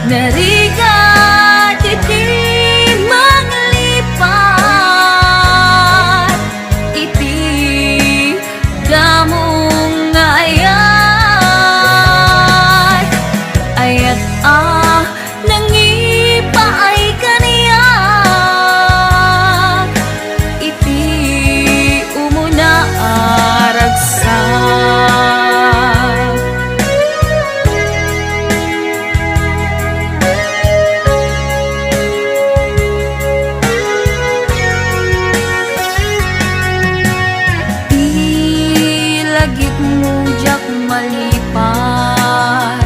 Narigat iti manglipat, iti damong ayat. Ayat nangipaay kaniya, iti umuna aragsak. Lagit mo jak malipat,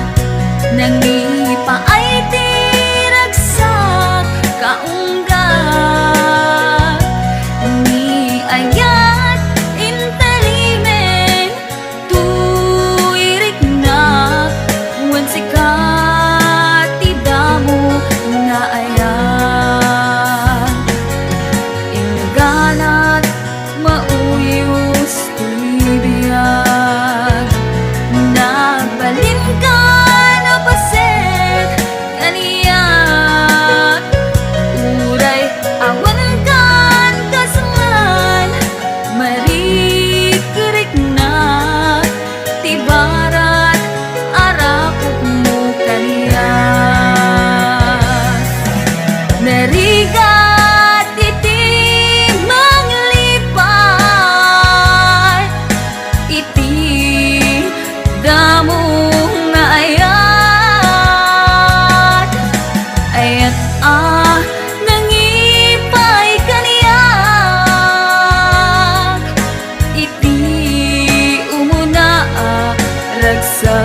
nangipa ay tiragsak kaunggat, ni ayat intelimen tuirik na wen sikat tidamo nga ayat. Inggalat mauyos biyag, nabalin ka na paset kaniyak, uray awan kan kasaman, marikerik na tibarat arakot mo kaniyak. Narigat iti manglipat, iti damong ayat. Ayat nangipay kaniyak, iti umuna ragsak.